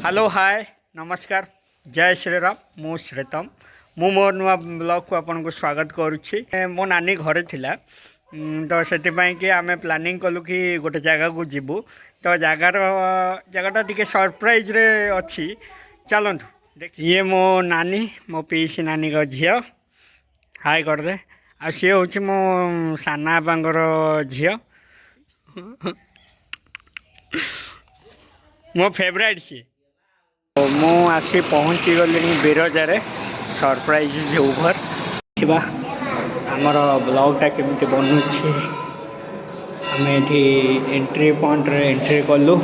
hello hi नमस्कार जय श्रीराम मु श्रीतम मु मोर नुआ ब्लॉग को आपन को स्वागत करुच्ची मो नानी घरे थिला तो से कि आम प्लानिंग कलु कि गोटे जगह को जीवु तो जगटा टी सरप्राइज रे अच्छी चलतु ये मो नानी मो पीसी नानी का झी हाय करदे आ सी हूँ मो साना बांगर झी मो फेवरेट सी मु आसी पहुँची गली बिरजा सरप्राइज ओभर देखा आमर ब्लॉगटा केमी बनूची आम ये एंट्री पॉइंट रे एंट्री कलु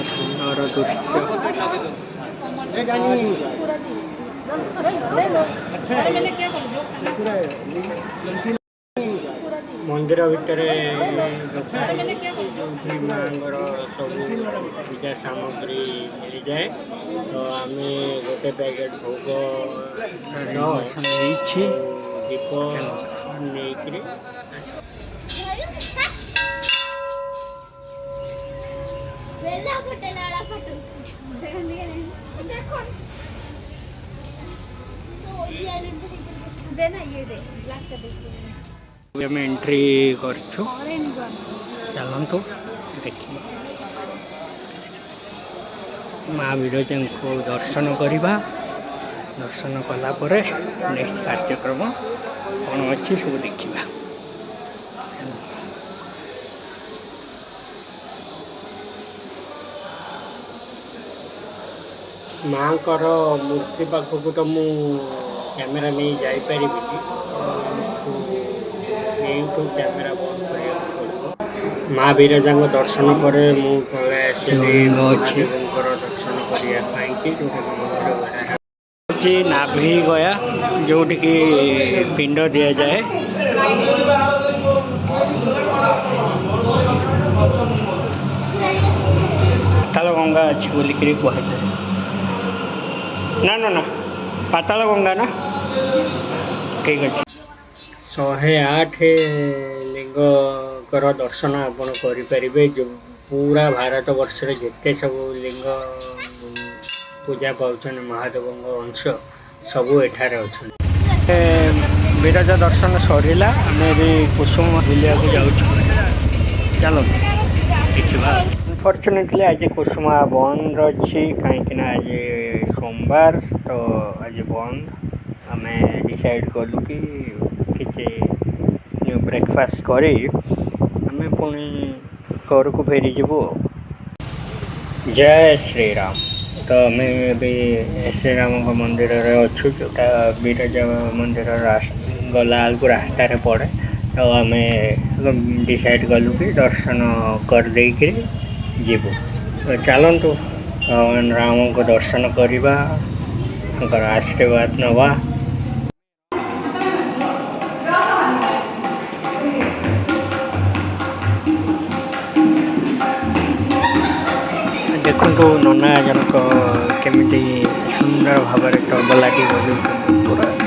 सुंदर दृश्य मंदिर भितर माँगर सब पूजा सामग्री मिल जाए तो आम गोटे पैकेट भोग दीप नहीं आम एंट्री कर चलतु देखिए माँ विरजा को दर्शन करवा दर्शन कलापर नेक्स्ट कार्यक्रम कौन अच्छी सब देखा माँ मूर्ति पाखक तो मु कैमेरा नहीं जापर कैमेरा बंद कर माँ विरजा दर्शन पर मुझे आसली महादेव दर्शन करने नाभि गया जो पिंड दि जाए पाताल गंगा अच्छी बोलिक कहुए ना ना ना पाताल गंगा ना ठीक अच्छे 108 लिंगर दर्शन आपण करें जो पूरा भारत वर्ष जिते सब लिंग पूजा पाँच महादेव अंश सबू एठार अच्छा विरजा दर्शन सरला आम भी कुसुम बुलिया जाऊँ चलो देखा अनफर्चुनेटली आज कुसुमा बंद अच्छी कहीं आज सोमवार तो आज बंद आम डिसाइड कलु कि किसी ब्रेकफास्ट करी आम पुणी घर को फेरी जीवु जय श्रीराम तो आम भी श्रीराम मंदिर अच्छु जोटा विरजा मंदिर गला को रास्तार पड़े तो आम डिसाइड कलु कि दर्शन कर देकर जीवु तो चलतु भगवान राम को दर्शन करवा आशीर्वाद नवा देखो नना जनक केमी सुंदर भाव तबलाटी बजाऊँ पूरा